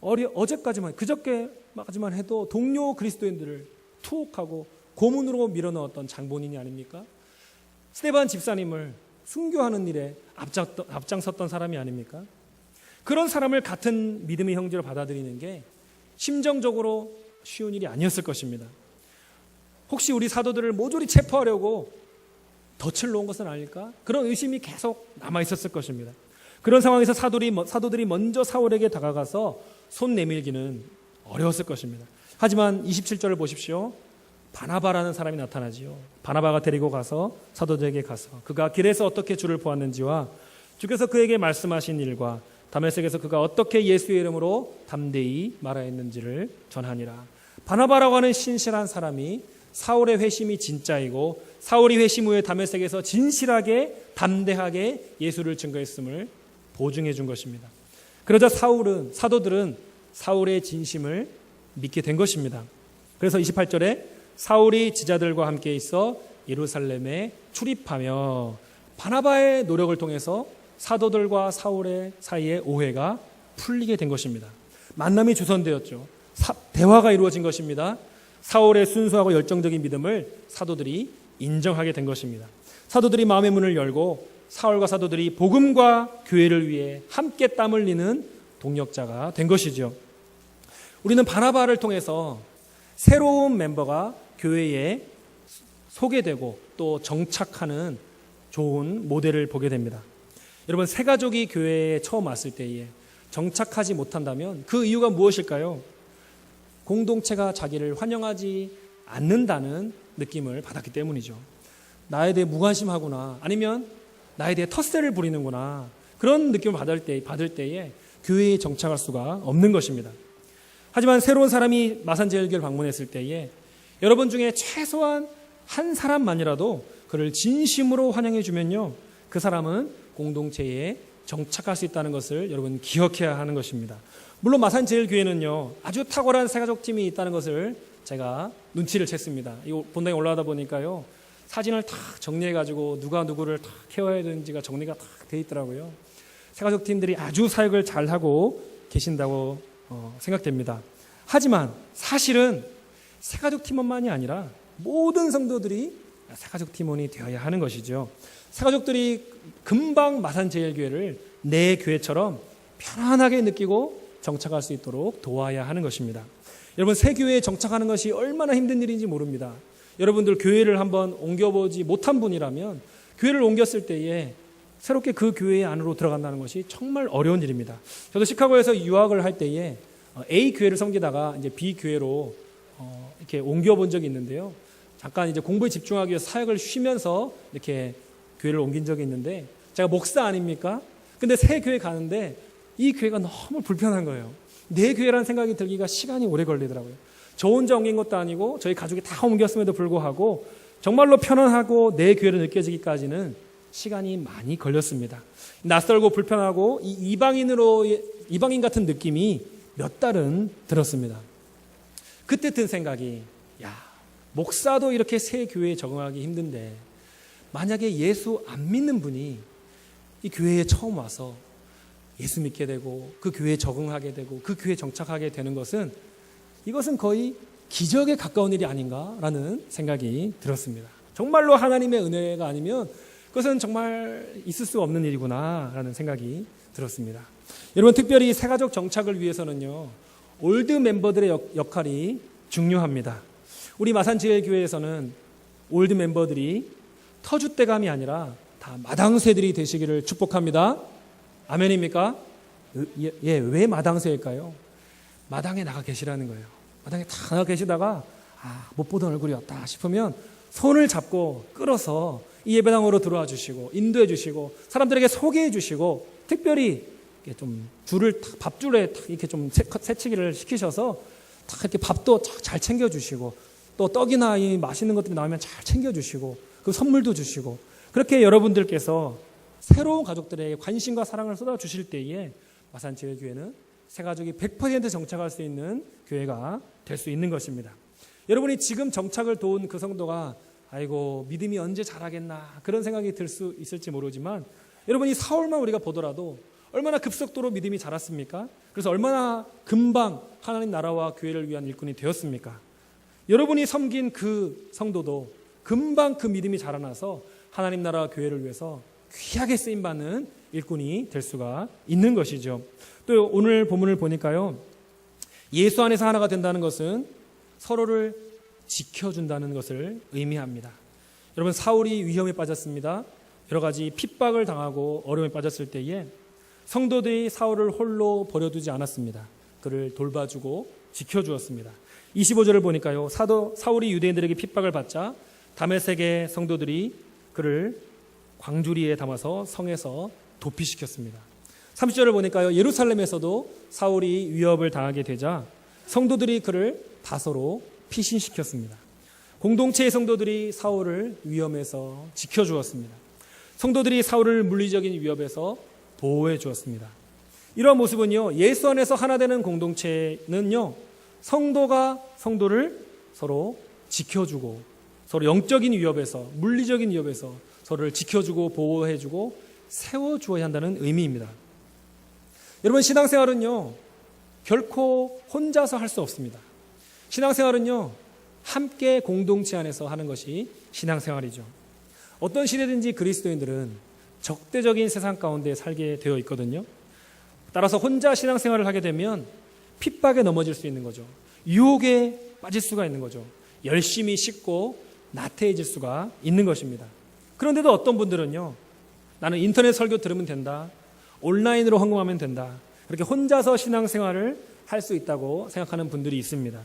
어제까지만, 그저께까지만 해도 동료 그리스도인들을 투옥하고 고문으로 밀어넣었던 장본인이 아닙니까? 스데반 집사님을 순교하는 일에 앞장섰던 사람이 아닙니까? 그런 사람을 같은 믿음의 형제로 받아들이는 게 심정적으로 쉬운 일이 아니었을 것입니다. 혹시 우리 사도들을 모조리 체포하려고 덫을 놓은 것은 아닐까? 그런 의심이 계속 남아있었을 것입니다. 그런 상황에서 사도들이 먼저 사울에게 다가가서 손 내밀기는 어려웠을 것입니다. 하지만 27절을 보십시오. 바나바라는 사람이 나타나지요. 바나바가 데리고 가서 사도들에게 가서 그가 길에서 어떻게 주를 보았는지와 주께서 그에게 말씀하신 일과 다메섹에서 그가 어떻게 예수의 이름으로 담대히 말하였는지를 전하니라. 바나바라고 하는 신실한 사람이 사울의 회심이 진짜이고 사울이 회심 후에 다메섹에서 진실하게 담대하게 예수를 증거했음을 보증해 준 것입니다. 그러자 사도들은 사울의 진심을 믿게 된 것입니다. 그래서 28절에 사울이 지자들과 함께 있어 예루살렘에 출입하며 바나바의 노력을 통해서 사도들과 사울의 사이의 오해가 풀리게 된 것입니다. 만남이 주선되었죠. 대화가 이루어진 것입니다. 사울의 순수하고 열정적인 믿음을 사도들이 인정하게 된 것입니다. 사도들이 마음의 문을 열고 사울과 사도들이 복음과 교회를 위해 함께 땀 흘리는 동력자가 된 것이죠. 우리는 바나바를 통해서 새로운 멤버가 교회에 소개되고 또 정착하는 좋은 모델을 보게 됩니다. 여러분, 새 가족이 교회에 처음 왔을 때에 정착하지 못한다면 그 이유가 무엇일까요? 공동체가 자기를 환영하지 않는다는 느낌을 받았기 때문이죠. 나에 대해 무관심하구나, 아니면 나에 대해 텃세를 부리는구나, 그런 느낌을 받을 때에 교회에 정착할 수가 없는 것입니다. 하지만 새로운 사람이 마산제일교회를 방문했을 때에 여러분 중에 최소한 한 사람만이라도 그를 진심으로 환영해 주면요, 그 사람은 공동체에 정착할 수 있다는 것을 여러분 기억해야 하는 것입니다. 물론 마산제일교회는요, 아주 탁월한 새가족팀이 있다는 것을 제가 눈치를 챘습니다. 이거 본당에 올라가다 보니까요, 사진을 탁 정리해가지고 누가 누구를 탁 케어해야 되는지가 정리가 탁 돼 있더라고요. 새가족팀들이 아주 사역을 잘하고 계신다고 생각됩니다. 하지만 사실은 새가족팀원만이 아니라 모든 성도들이 새가족팀원이 되어야 하는 것이죠. 새가족들이 금방 마산제일교회를 내 교회처럼 편안하게 느끼고 정착할 수 있도록 도와야 하는 것입니다. 여러분, 새 교회에 정착하는 것이 얼마나 힘든 일인지 모릅니다. 여러분들 교회를 한번 옮겨보지 못한 분이라면 교회를 옮겼을 때에 새롭게 그 교회 안으로 들어간다는 것이 정말 어려운 일입니다. 저도 시카고에서 유학을 할 때에 A 교회를 섬기다가 이제 B 교회로 이렇게 옮겨본 적이 있는데요. 잠깐 이제 공부에 집중하기 위해서 사역을 쉬면서 이렇게 교회를 옮긴 적이 있는데, 제가 목사 아닙니까? 근데 새 교회 가는데 이 교회가 너무 불편한 거예요. 내 교회라는 생각이 들기가 시간이 오래 걸리더라고요. 저 혼자 옮긴 것도 아니고 저희 가족이 다 옮겼음에도 불구하고 정말로 편안하고 내 교회로 느껴지기까지는 시간이 많이 걸렸습니다. 낯설고 불편하고 이방인 같은 느낌이 몇 달은 들었습니다. 그때 든 생각이, 목사도 이렇게 새 교회에 적응하기 힘든데 만약에 예수 안 믿는 분이 이 교회에 처음 와서 예수 믿게 되고 그 교회에 적응하게 되고 그 교회에 정착하게 되는 것은, 이것은 거의 기적에 가까운 일이 아닌가라는 생각이 들었습니다. 정말로 하나님의 은혜가 아니면 그것은 정말 있을 수 없는 일이구나라는 생각이 들었습니다. 여러분, 특별히 새가족 정착을 위해서는요, 올드 멤버들의 역할이 중요합니다. 우리 마산제일교회에서는 올드 멤버들이 터줏대감이 아니라 다 마당새들이 되시기를 축복합니다. 아멘입니까? 예, 왜 마당새일까요? 마당에 나가 계시라는 거예요. 마당에 다 나가 계시다가 못 보던 얼굴이었다 싶으면 손을 잡고 끌어서 이 예배당으로 들어와 주시고 인도해 주시고 사람들에게 소개해 주시고 특별히 이렇게 좀 줄을 밥줄에 이렇게 좀 세치기를 시키셔서 다 이렇게 밥도 잘 챙겨 주시고 또 떡이나 이 맛있는 것들이 나오면 잘 챙겨 주시고 그 선물도 주시고 그렇게 여러분들께서 새로운 가족들에게 관심과 사랑을 쏟아 주실 때에 마산제일교회는 새 가족이 100% 정착할 수 있는 교회가 될 수 있는 것입니다. 여러분이 지금 정착을 도운 그 성도가 아이고 믿음이 언제 자라겠나 그런 생각이 들 수 있을지 모르지만 여러분이 사울만 우리가 보더라도 얼마나 급속도로 믿음이 자랐습니까? 그래서 얼마나 금방 하나님 나라와 교회를 위한 일꾼이 되었습니까? 여러분이 섬긴 그 성도도 금방 그 믿음이 자라나서 하나님 나라와 교회를 위해서 귀하게 쓰임받는 일꾼이 될 수가 있는 것이죠. 또 오늘 본문을 보니까요, 예수 안에서 하나가 된다는 것은 서로를 지켜준다는 것을 의미합니다. 여러분, 사울이 위험에 빠졌습니다. 여러 가지 핍박을 당하고 어려움에 빠졌을 때에 성도들이 사울을 홀로 버려두지 않았습니다. 그를 돌봐주고 지켜주었습니다. 25절을 보니까요, 사울이 유대인들에게 핍박을 받자 다메섹의 성도들이 그를 광주리에 담아서 성에서 도피시켰습니다. 30절을 보니까요, 예루살렘에서도 사울이 위협을 당하게 되자 성도들이 그를 다소로 피신시켰습니다. 공동체의 성도들이 사울을 위험에서 지켜주었습니다. 성도들이 사울을 물리적인 위협에서 보호해 주었습니다. 이러한 모습은요, 예수 안에서 하나 되는 공동체는요, 성도가 성도를 서로 지켜주고 서로 영적인 위협에서, 물리적인 위협에서 서로를 지켜주고 보호해주고 세워주어야 한다는 의미입니다. 여러분, 신앙생활은요, 결코 혼자서 할 수 없습니다. 신앙생활은요, 함께 공동체 안에서 하는 것이 신앙생활이죠. 어떤 시대든지 그리스도인들은 적대적인 세상 가운데 살게 되어 있거든요. 따라서 혼자 신앙생활을 하게 되면 핍박에 넘어질 수 있는 거죠. 유혹에 빠질 수가 있는 거죠. 열심히 씻고 나태해질 수가 있는 것입니다. 그런데도 어떤 분들은요, 나는 인터넷 설교 들으면 된다, 온라인으로 헌금하면 된다, 그렇게 혼자서 신앙생활을 할 수 있다고 생각하는 분들이 있습니다.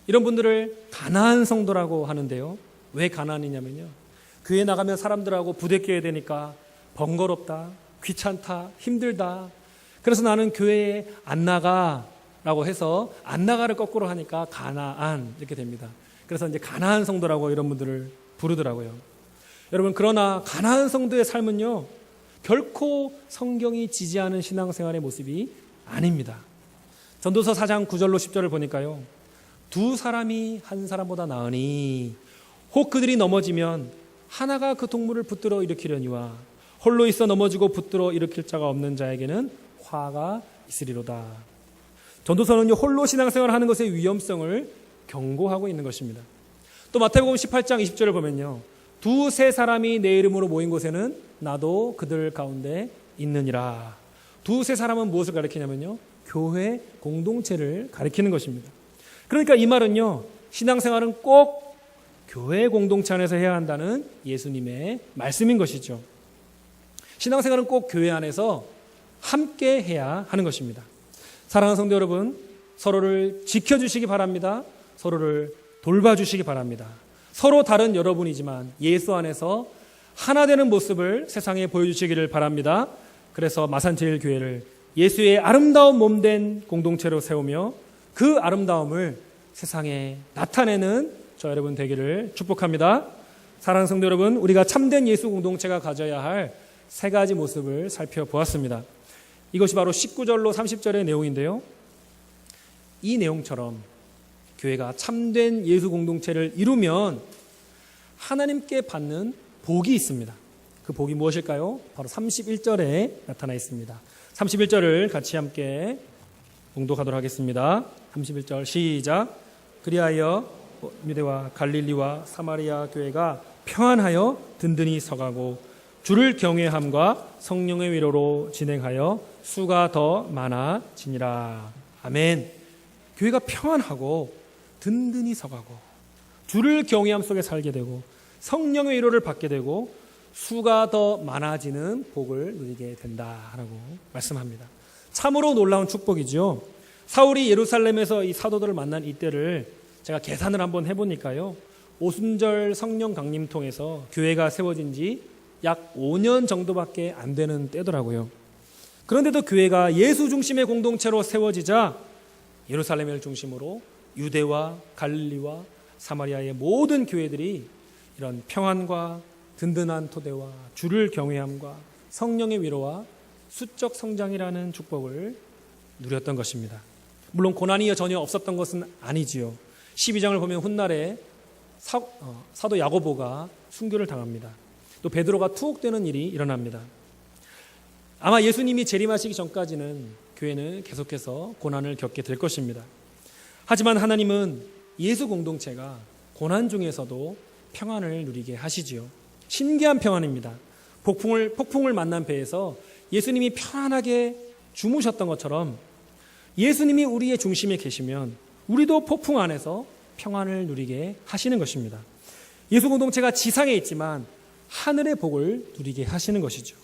이런 분들을 가난한 성도라고 하는데요. 왜 가난이냐면요, 교회 나가면 사람들하고 부대껴야 되니까 번거롭다, 귀찮다, 힘들다, 그래서 나는 교회에 안 나가라고 해서 안 나가를 거꾸로 하니까 가나안 이렇게 됩니다. 그래서 이제 가나안 성도라고 이런 분들을 부르더라고요. 여러분, 그러나 가나안 성도의 삶은요, 결코 성경이 지지하는 신앙생활의 모습이 아닙니다. 전도서 4장 9절로 10절을 보니까요, 두 사람이 한 사람보다 나으니 혹 그들이 넘어지면 하나가 그 동물을 붙들어 일으키려니와 홀로 있어 넘어지고 붙들어 일으킬 자가 없는 자에게는 화가 있으리로다. 전도서는요, 홀로 신앙생활을 하는 것의 위험성을 경고하고 있는 것입니다. 또 마태복음 18장 20절을 보면요, 두세 사람이 내 이름으로 모인 곳에는 나도 그들 가운데 있느니라. 두세 사람은 무엇을 가리키냐면요, 교회 공동체를 가리키는 것입니다. 그러니까 이 말은요, 신앙생활은 꼭 교회 공동체 안에서 해야 한다는 예수님의 말씀인 것이죠. 신앙생활은 꼭 교회 안에서 함께 해야 하는 것입니다. 사랑하는 성도 여러분, 서로를 지켜주시기 바랍니다. 서로를 돌봐주시기 바랍니다. 서로 다른 여러분이지만 예수 안에서 하나 되는 모습을 세상에 보여주시기를 바랍니다. 그래서 마산제일교회를 예수의 아름다운 몸된 공동체로 세우며 그 아름다움을 세상에 나타내는 저 여러분 되기를 축복합니다. 사랑하는 성도 여러분, 우리가 참된 예수 공동체가 가져야 할 세 가지 모습을 살펴보았습니다. 이것이 바로 19절로 30절의 내용인데요, 이 내용처럼 교회가 참된 예수 공동체를 이루면 하나님께 받는 복이 있습니다. 그 복이 무엇일까요? 바로 31절에 나타나 있습니다. 31절을 같이 함께 봉독하도록 하겠습니다. 31절 시작. 그리하여 유대와 갈릴리와 사마리아 교회가 평안하여 든든히 서가고 주를 경외함과 성령의 위로로 진행하여 수가 더 많아지니라. 아멘. 교회가 평안하고 든든히 서가고 주를 경외함 속에 살게 되고 성령의 위로를 받게 되고 수가 더 많아지는 복을 누리게 된다라고 말씀합니다. 참으로 놀라운 축복이죠. 사울이 예루살렘에서 이 사도들을 만난 이때를 제가 계산을 한번 해보니까요, 오순절 성령 강림 통해서 교회가 세워진 지 약 5년 정도밖에 안 되는 때더라고요. 그런데도 교회가 예수 중심의 공동체로 세워지자 예루살렘을 중심으로 유대와 갈릴리와 사마리아의 모든 교회들이 이런 평안과 든든한 토대와 주를 경외함과 성령의 위로와 수적 성장이라는 축복을 누렸던 것입니다. 물론 고난이 전혀 없었던 것은 아니지요. 12장을 보면 훗날에 사도 야고보가 순교를 당합니다. 또 베드로가 투옥되는 일이 일어납니다. 아마 예수님이 재림하시기 전까지는 교회는 계속해서 고난을 겪게 될 것입니다. 하지만 하나님은 예수 공동체가 고난 중에서도 평안을 누리게 하시지요. 신기한 평안입니다. 폭풍을 만난 배에서 예수님이 편안하게 주무셨던 것처럼 예수님이 우리의 중심에 계시면 우리도 폭풍 안에서 평안을 누리게 하시는 것입니다. 예수 공동체가 지상에 있지만 하늘의 복을 누리게 하시는 것이죠.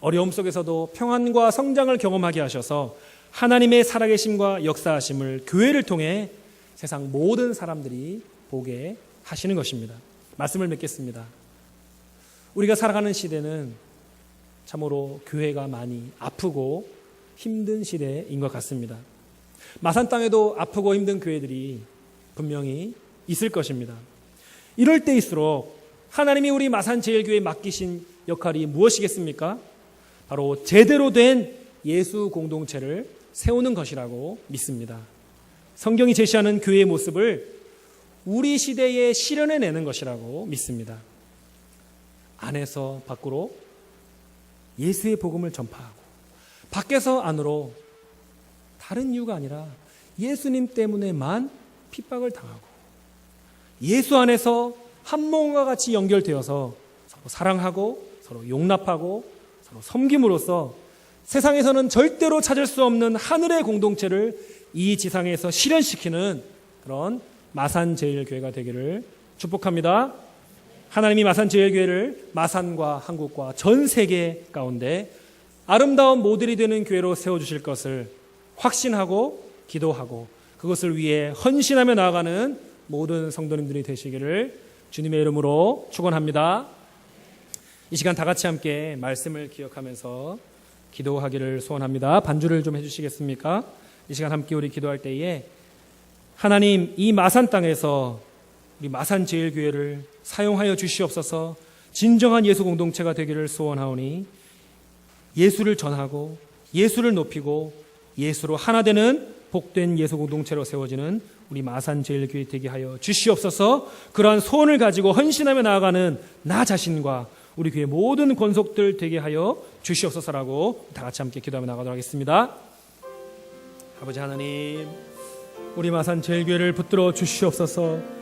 어려움 속에서도 평안과 성장을 경험하게 하셔서 하나님의 살아계심과 역사하심을 교회를 통해 세상 모든 사람들이 보게 하시는 것입니다. 말씀을 맺겠습니다. 우리가 살아가는 시대는 참으로 교회가 많이 아프고 힘든 시대인 것 같습니다. 마산 땅에도 아프고 힘든 교회들이 분명히 있을 것입니다. 이럴 때일수록 하나님이 우리 마산제일교회에 맡기신 역할이 무엇이겠습니까? 바로 제대로 된 예수 공동체를 세우는 것이라고 믿습니다. 성경이 제시하는 교회의 모습을 우리 시대에 실현해내는 것이라고 믿습니다. 안에서 밖으로 예수의 복음을 전파하고 밖에서 안으로 다른 이유가 아니라 예수님 때문에만 핍박을 당하고 예수 안에서 한 몸과 같이 연결되어서 서로 사랑하고 서로 용납하고 서로 섬김으로써 세상에서는 절대로 찾을 수 없는 하늘의 공동체를 이 지상에서 실현시키는 그런 마산제일교회가 되기를 축복합니다. 하나님이 마산제일교회를 마산과 한국과 전 세계 가운데 아름다운 모델이 되는 교회로 세워주실 것을 확신하고 기도하고 그것을 위해 헌신하며 나아가는 모든 성도님들이 되시기를 주님의 이름으로 축원합니다. 이 시간 다 같이 함께 말씀을 기억하면서 기도하기를 소원합니다. 반주를 좀 해주시겠습니까? 이 시간 함께 우리 기도할 때에 하나님, 이 마산 땅에서 우리 마산제일교회를 사용하여 주시옵소서. 진정한 예수 공동체가 되기를 소원하오니 예수를 전하고 예수를 높이고 예수로 하나 되는 복된 예수 공동체로 세워지는 우리 마산제일교회 되게 하여 주시옵소서. 그러한 소원을 가지고 헌신하며 나아가는 나 자신과 우리 교회 모든 권속들 되게 하여 주시옵소서라고 다 같이 함께 기도하며 나가도록 하겠습니다. 아버지 하나님, 우리 마산제일교회를 붙들어 주시옵소서.